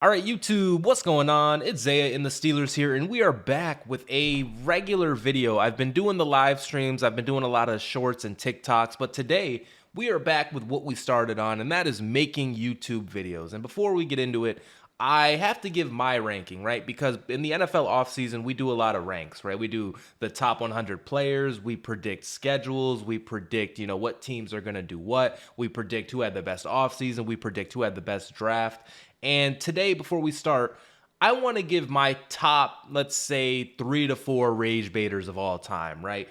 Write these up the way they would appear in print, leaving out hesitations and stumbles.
All right, YouTube, what's going on? It's Zaya and the Steelers here, and we are back with a regular video. I've been doing the live streams, I've been doing a lot of shorts and TikToks, but today we are back with what we started on, and that is making YouTube videos. And before we get into it, I have to give my ranking, right? Because in the NFL offseason, we do a lot of ranks, right? We do the top 100 players, we predict schedules, we predict, what teams are going to do what, we predict who had the best offseason, we predict who had the best draft. And today, before we start, I want to give my top, let's say, 3 to 4 rage baiters of all time, right?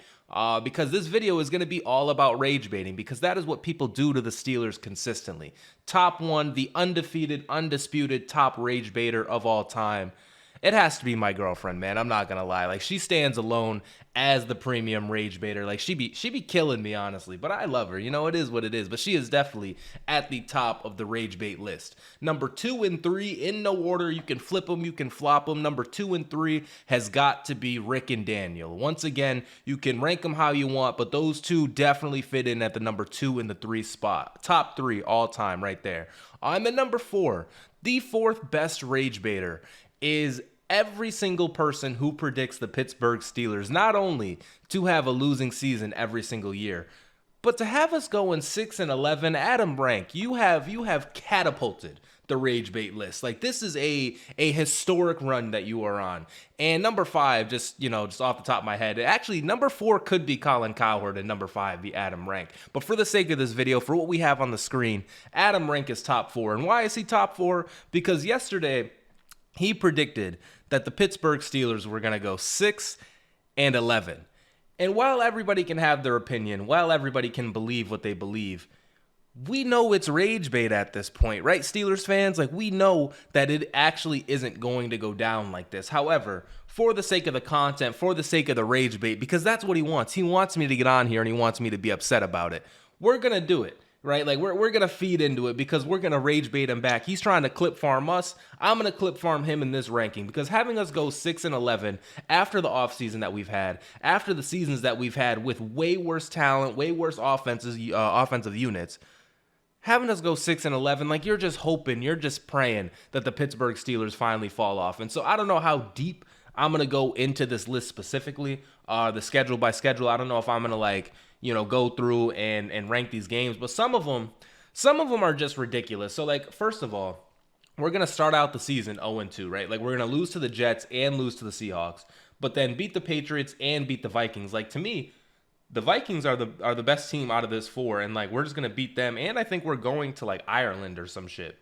Because this video is going to be all about rage baiting, because that is what people do to the Steelers consistently. Top one, the undefeated, undisputed top rage baiter of all time. It has to be my girlfriend, man. I'm not gonna lie. Like, she stands alone as the premium rage baiter. Like, she be killing me, honestly. But I love her. It is what it is. But she is definitely at the top of the rage bait list. Number 2 and 3, in no order. You can flip them, you can flop them. Number 2 and 3 has got to be Rick and Daniel. Once again, you can rank them how you want, but those two definitely fit in at the number 2 and the 3 spot. Top 3 all time right there. I'm at number 4. The fourth best rage baiter is every single person who predicts the Pittsburgh Steelers not only to have a losing season every single year, but to have us going 6-11. Adam Rank, you have catapulted the rage bait list. Like, this is a historic run that you are on. And number 5, just off the top of my head, actually number 4 could be Colin Cowherd and number 5 be Adam Rank. But for the sake of this video, for what we have on the screen, Adam Rank is top 4. And why is he top 4? Because yesterday he predicted that the Pittsburgh Steelers were going to go 6-11. And while everybody can have their opinion, while everybody can believe what they believe, we know it's rage bait at this point, right, Steelers fans? Like, we know that it actually isn't going to go down like this. However, for the sake of the content, for the sake of the rage bait, because that's what he wants me to get on here and he wants me to be upset about it, we're going to do it. Right? Like, we're going to feed into it because we're going to rage bait him back. He's trying to clip farm us. I'm going to clip farm him in this ranking, because having us go 6-11 after the offseason that we've had, after the seasons that we've had with way worse talent, way worse offensive units, having us go 6-11, like, you're just hoping, you're just praying that the Pittsburgh Steelers finally fall off. And so I don't know how deep I'm going to go into this list specifically, the schedule by schedule. I don't know if I'm going to, go through and rank these games, but some of them are just ridiculous. So, like, first of all, we're going to start out the season 0-2, right? Like, we're going to lose to the Jets and lose to the Seahawks, but then beat the Patriots and beat the Vikings. Like, to me, the Vikings are the best team out of this 4, and, like, we're just going to beat them, and I think we're going to, like, Ireland or some shit.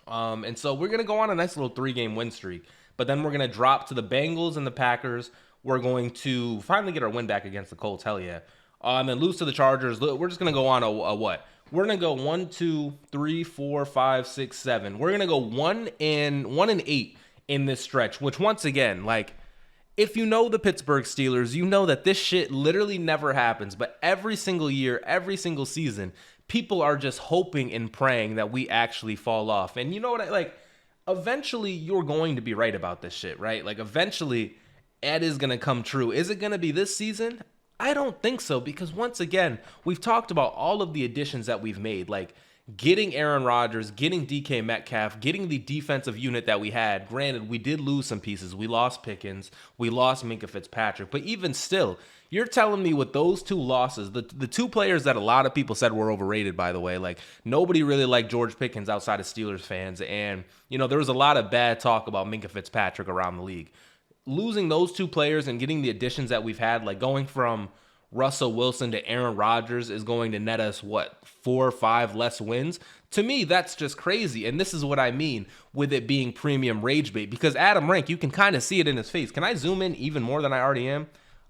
And so we're going to go on a nice little 3-game win streak, but then we're going to drop to the Bengals and the Packers. We're going to finally get our win back against the Colts, hell yeah. And then lose to the Chargers. We're just going to go on a what? We're going to go 1, 2, 3, 4, 5, 6, 7. We're going to go 1-8 in this stretch, which, once again, like, if you know the Pittsburgh Steelers, you know that this shit literally never happens. But every single year, every single season, people are just hoping and praying that we actually fall off. And you know what? Eventually you're going to be right about this shit, right? Like, eventually it is going to come true. Is it going to be this season? I don't think so, because, once again, we've talked about all of the additions that we've made, like getting Aaron Rodgers, getting DK Metcalf, getting the defensive unit that we had. Granted, we did lose some pieces. We lost Pickens, we lost Minkah Fitzpatrick, but even still, you're telling me with those 2 losses, the 2 players that a lot of people said were overrated, by the way, like, nobody really liked George Pickens outside of Steelers fans, and, there was a lot of bad talk about Minkah Fitzpatrick around the league. Losing those 2 players and getting the additions that we've had, like going from Russell Wilson to Aaron Rodgers, is going to net us, 4 or 5 less wins? To me, that's just crazy. And this is what I mean with it being premium rage bait, because Adam Rank, you can kind of see it in his face. Can I zoom in even more than I already am?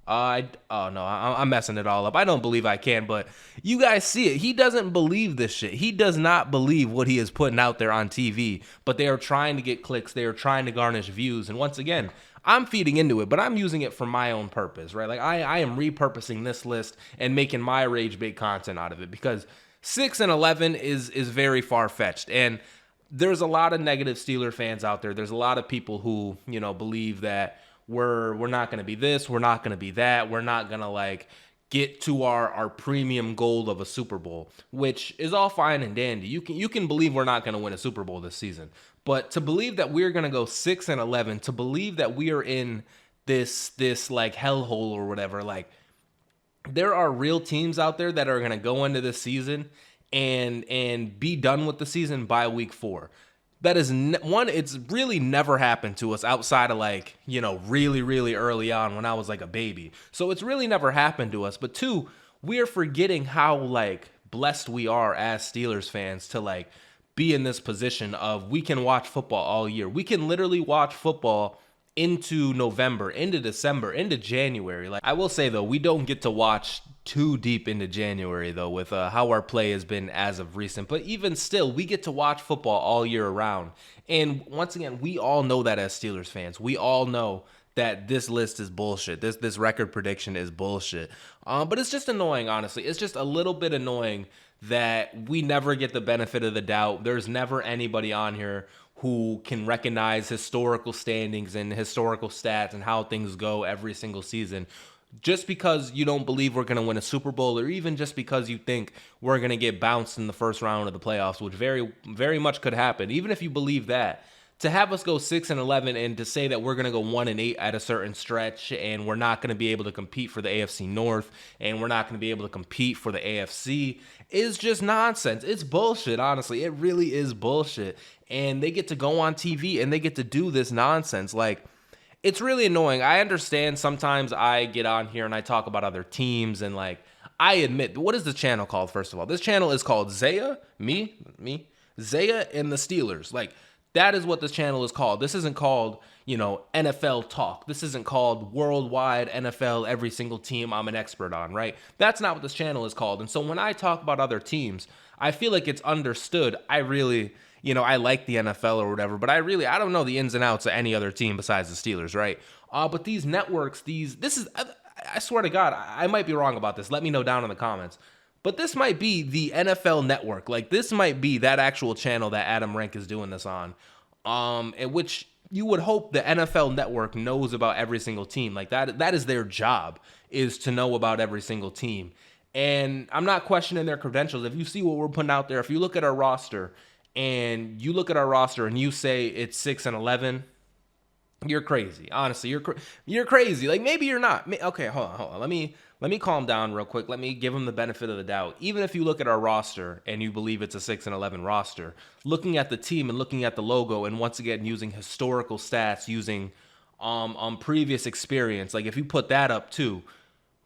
I'm messing it all up. I don't believe I can, but you guys see it. He doesn't believe this shit. He does not believe what he is putting out there on TV, but they are trying to get clicks. They are trying to garnish views. And once again, I'm feeding into it, but I'm using it for my own purpose, right? Like, I am repurposing this list and making my rage bait content out of it, because 6-11 is very far-fetched. And there's a lot of negative Steeler fans out there. There's a lot of people who, believe that we're not going to be this, we're not going to be that, we're not going to, get to our premium goal of a Super Bowl, which is all fine and dandy. You can believe we're not going to win a Super Bowl this season, But to believe that we're gonna go 6-11, to believe that we are in this like hellhole or whatever, like there are real teams out there that are going to go into this season and be done with the season by week 4. That is one, it's really never happened to us outside of like, really, really early on when I was like a baby. So it's really never happened to us. But 2, we are forgetting how like blessed we are as Steelers fans to like be in this position of we can watch football all year. We can literally watch football into November, into December, into January. Like I will say though, we don't get to watch too deep into January though with how our play has been as of recent. But even still, we get to watch football all year around. And once again, we all know that as Steelers fans. We all know that this list is bullshit. This record prediction is bullshit. But it's just annoying, honestly. It's just a little bit annoying that we never get the benefit of the doubt. There's never anybody on here who can recognize historical standings and historical stats and how things go every single season. Just because you don't believe we're going to win a Super Bowl, or even just because you think we're going to get bounced in the first round of the playoffs, which very, very much could happen. Even if you believe that, to have us go 6-11 and to say that we're going to go 1-8 at a certain stretch and we're not going to be able to compete for the AFC North and we're not going to be able to compete for the AFC is just nonsense. It's bullshit, honestly. It really is bullshit. And they get to go on TV and they get to do this nonsense. Like, it's really annoying. I understand sometimes I get on here and I talk about other teams and like, I admit, what is the channel called, first of all? This channel is called Zaya, Zaya and the Steelers. Like, that is what this channel is called. This isn't called, NFL talk. This isn't called worldwide NFL, every single team I'm an expert on, right? That's not what this channel is called. And so when I talk about other teams, I feel like it's understood. I really, I like the NFL or whatever, but I don't know the ins and outs of any other team besides the Steelers, right? But these networks, I swear to God, I might be wrong about this. Let me know down in the comments. But this might be the NFL Network. Like, this might be that actual channel that Adam Rank is doing this on, in which you would hope the NFL Network knows about every single team. Like, that is their job, is to know about every single team. And I'm not questioning their credentials. If you see what we're putting out there, if you look at our roster, and you say it's 6-11, you're crazy. Honestly, you're crazy. Like, maybe you're not. Okay, hold on. Let me calm down real quick. Let me give them the benefit of the doubt. Even if you look at our roster and you believe it's a 6-11 roster, looking at the team and looking at the logo, and once again using historical stats, using previous experience, like if you put that up too,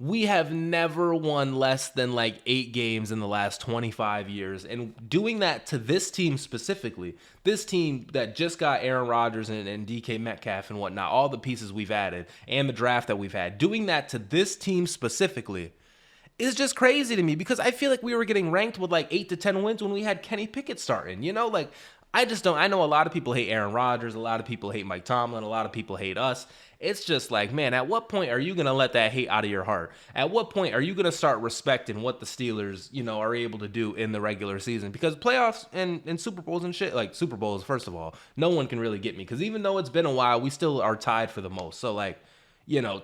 we have never won less than like 8 games in the last 25 years. And doing that to this team specifically, this team that just got Aaron Rodgers and DK Metcalf and whatnot, all the pieces we've added and the draft that we've had, doing that to this team specifically is just crazy to me, because I feel like we were getting ranked with like 8 to 10 wins when we had Kenny Pickett starting, like I just don't. I know a lot of people hate Aaron Rodgers, a lot of people hate Mike Tomlin, a lot of people hate us. It's just like, man, at what point are you going to let that hate out of your heart? At what point are you going to start respecting what the Steelers, are able to do in the regular season? Because playoffs and Super Bowls and shit, like Super Bowls, first of all, no one can really get me. Because even though it's been a while, we still are tied for the most. So, like,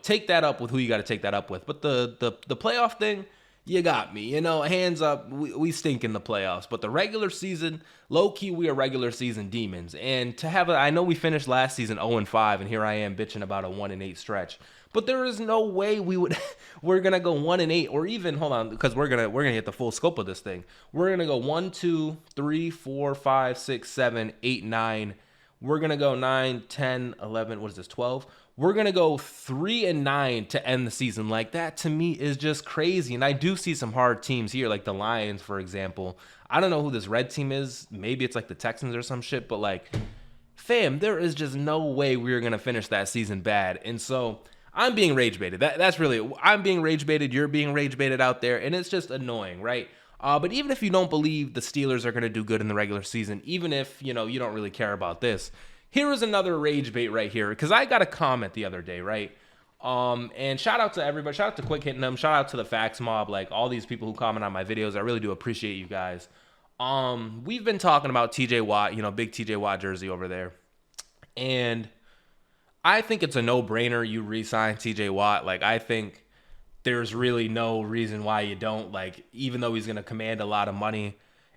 take that up with who you got to take that up with. But the playoff thing, you got me. Hands up, we stink in the playoffs. But the regular season, low-key, we are regular season demons. And to have I know we finished last season 0-5, and here I am bitching about a 1-8 stretch. But there is no way we're gonna go 1-8, or even, hold on, because we're gonna hit the full scope of this thing. We're gonna go 1, 2, 3, 4, 5, 6, 7, 8, 9. We're gonna go 9, 10, 11. What is this? 12. We're going to go 3-9 to end the season. Like, that to me is just crazy. And I do see some hard teams here, like the Lions, for example. I don't know who this red team is. Maybe it's like the Texans or some shit. But, like, fam, there is just no way we're going to finish that season bad. And so I'm being rage baited. That's really, I'm being rage baited. You're being rage baited out there. And it's just annoying, right? But even if you don't believe the Steelers are going to do good in the regular season, even if, you don't really care about this, here is another rage bait right here, because I got a comment the other day, right? And shout out to everybody. Shout out to Quick Hitting Them. Shout out to the Facts Mob, like all these people who comment on my videos. I really do appreciate you guys. We've been talking about TJ Watt, big TJ Watt jersey over there. And I think it's a no-brainer you re-sign TJ Watt. Like, I think there's really no reason why you don't. Like, even though he's going to command a lot of money,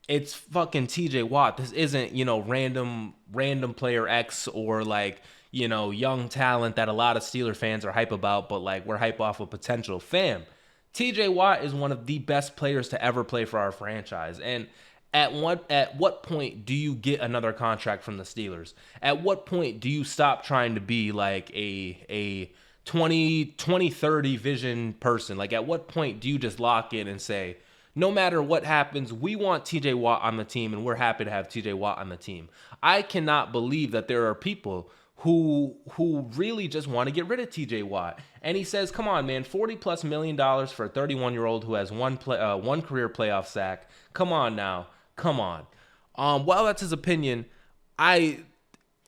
it's fucking TJ Watt. This isn't, random player X or like, young talent that a lot of Steeler fans are hype about, but like we're hype off of potential. Fam, TJ Watt is one of the best players to ever play for our franchise. And at what point do you get another contract from the Steelers? At what point do you stop trying to be like a 2030 vision person? Like, at what point do you just lock in and say, no matter what happens, we want TJ Watt on the team, and we're happy to have TJ Watt on the team? I cannot believe that there are people who really just want to get rid of TJ Watt. And he says, come on, man, $40+ million for a 31-year-old who has one career playoff sack. Come on now. Come on. While that's his opinion,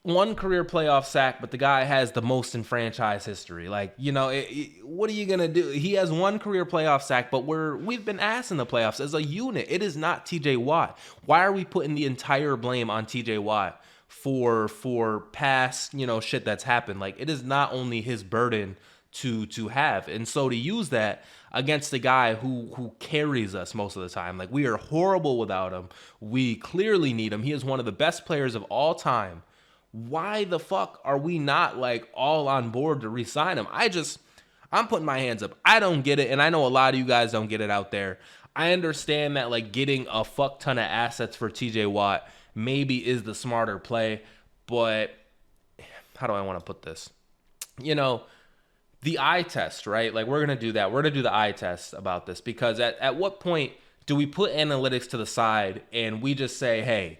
one career playoff sack, but the guy has the most in franchise history. Like, what are you going to do? He has one career playoff sack, but we've been ass in the playoffs as a unit. It is not TJ Watt. Why are we putting the entire blame on TJ Watt for past, shit that's happened? Like, it is not only his burden to have. And so to use that against the guy who carries us most of the time, like, we are horrible without him. We clearly need him. He is one of the best players of all time. Why the fuck are we not like all on board to re-sign him? I'm putting my hands up. I don't get it. And I know a lot of you guys don't get it out there. I understand that like getting a fuck ton of assets for TJ Watt maybe is the smarter play, but how do I want to put this? The eye test, right? Like, we're going to do that. We're going to do the eye test about this, because at what point do we put analytics to the side and we just say, hey,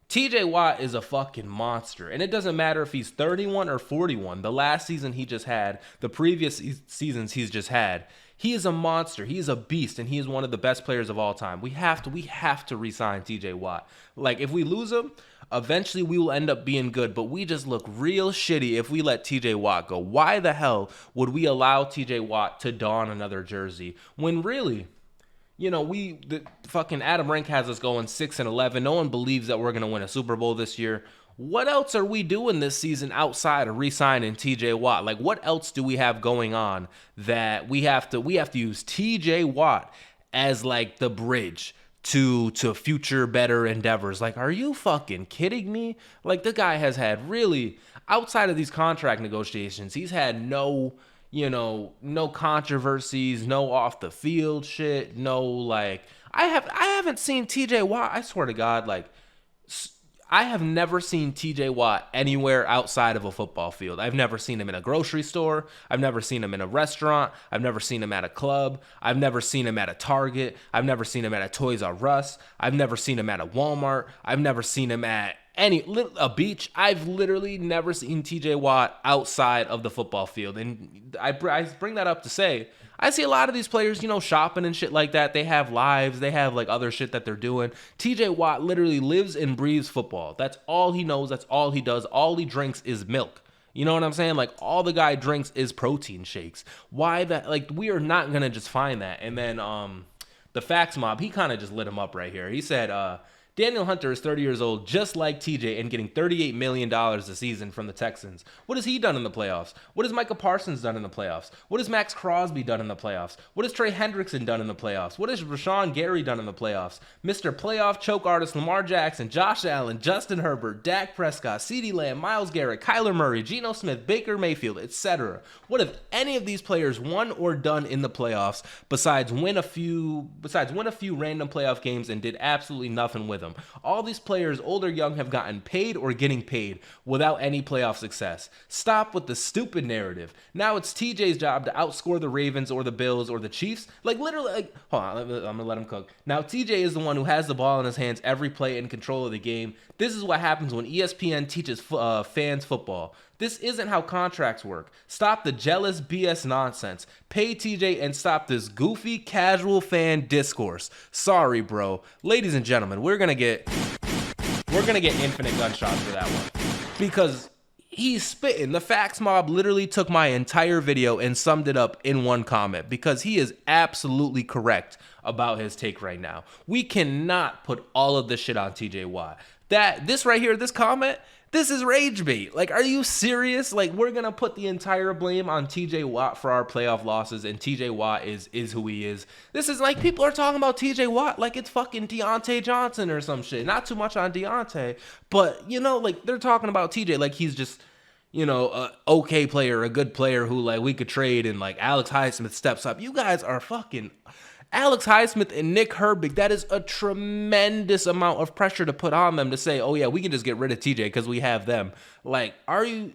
TJ Watt is a fucking monster. And it doesn't matter if he's 31 or 41. The last season he just had, the previous seasons he's just had, he is a monster. He is a beast, and he is one of the best players of all time. We have to re-sign TJ Watt. Like, if we lose him, eventually we will end up being good, but we just look real shitty if we let TJ Watt go. Why the hell would we allow TJ Watt to don another jersey when really, the fucking Adam Rank has us going 6-11. No one believes that we're going to win a Super Bowl this year. What else are we doing this season outside of re-signing TJ Watt? Like, what else do we have going on that we have to use TJ Watt as like the bridge to future better endeavors? Like, are you fucking kidding me? Like, the guy has had really, outside of these contract negotiations, he's had no controversies, no off the field shit, no like, I haven't seen TJ Watt, I swear to God, like, I have never seen TJ Watt anywhere outside of a football field. I've never seen him in a grocery store. I've never seen him in a restaurant. I've never seen him at a club. I've never seen him at a Target. I've never seen him at a Toys R Us. I've never seen him at a Walmart. I've never seen him at a beach. I've literally never seen TJ Watt outside of the football field. And I bring that up to say, I see a lot of these players, shopping and shit like that. They have lives. They have like other shit that they're doing. TJ Watt literally lives and breathes football. That's all he knows. That's all he does. All he drinks is milk. You know what I'm saying? Like, all the guy drinks is protein shakes. Why that? Like, we are not going to just find that. And then the Facts Mob, he kind of just lit him up right here. He said, Daniel Hunter is 30 years old, just like TJ, and getting $38 million a season from the Texans. What has he done in the playoffs? What has Micah Parsons done in the playoffs? What has Max Crosby done in the playoffs? What has Trey Hendrickson done in the playoffs? What has Rashawn Gary done in the playoffs? Mr. Playoff Choke Artist Lamar Jackson, Josh Allen, Justin Herbert, Dak Prescott, CeeDee Lamb, Myles Garrett, Kyler Murray, Geno Smith, Baker Mayfield, etc. What have any of these players won or done in the playoffs besides win a few random playoff games and did absolutely nothing with them? All these players, old or young, have gotten paid or getting paid without any playoff success. Stop with the stupid narrative. Now it's TJ's job to outscore the Ravens or the Bills or the Chiefs. Like, literally, like, hold on, I'm going to let him cook. Now TJ is the one who has the ball in his hands every play in control of the game. This is what happens when ESPN teaches fans football. This isn't how contracts work. Stop the jealous BS nonsense. Pay TJ and stop this goofy casual fan discourse. Sorry, bro. Ladies and gentlemen, we're gonna get infinite gunshots for that one, because he's spitting. The Facts Mob literally took my entire video and summed it up in one comment, because he is absolutely correct about his take right now. We cannot put all of this shit on TJ Watt. This right here, this comment, This is rage bait. Like, are you serious? Like, we're gonna put the entire blame on TJ Watt for our playoff losses, and TJ Watt is who he is. This is like, people are talking about TJ Watt like it's fucking Deontay Johnson or some shit. Not too much on Deontay, but you know, like, they're talking about TJ like he's just, you know, a okay player, a good player who like we could trade, and like Alex Highsmith steps up. You guys are fucking Alex Highsmith and Nick Herbig. That is a tremendous amount of pressure to put on them to say, oh yeah, we can just get rid of TJ because we have them. Like, are you?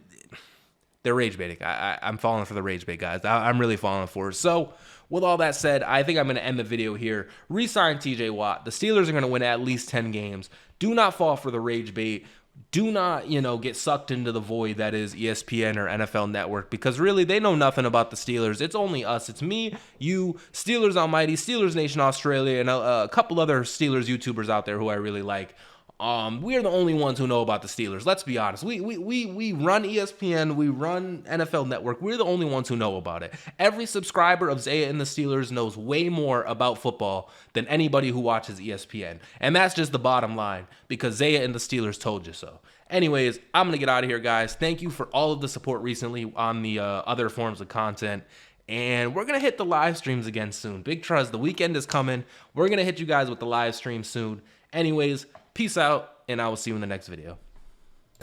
They're rage baiting. I'm falling for the rage bait, guys. I'm really falling for it. So, with all that said, I think I'm going to end the video here. Resign TJ Watt. The Steelers are going to win at least 10 games. Do not fall for the rage bait. Do not, you know, get sucked into the void that is ESPN or NFL Network, because really they know nothing about the Steelers. It's only us. It's me, you, Steelers Almighty, Steelers Nation Australia, and a couple other Steelers YouTubers out there who I really like. We are the only ones who know about the Steelers. Let's be honest. We run ESPN, we run NFL Network. We're the only ones who know about it. Every subscriber of Zaya and the Steelers knows way more about football than anybody who watches ESPN. And that's just the bottom line, because Zaya and the Steelers told you so. Anyways, I'm going to get out of here, guys. Thank you for all of the support recently on the other forms of content. And we're going to hit the live streams again soon. Big trust, the weekend is coming. We're going to hit you guys with the live stream soon. Anyways, peace out, and I will see you in the next video.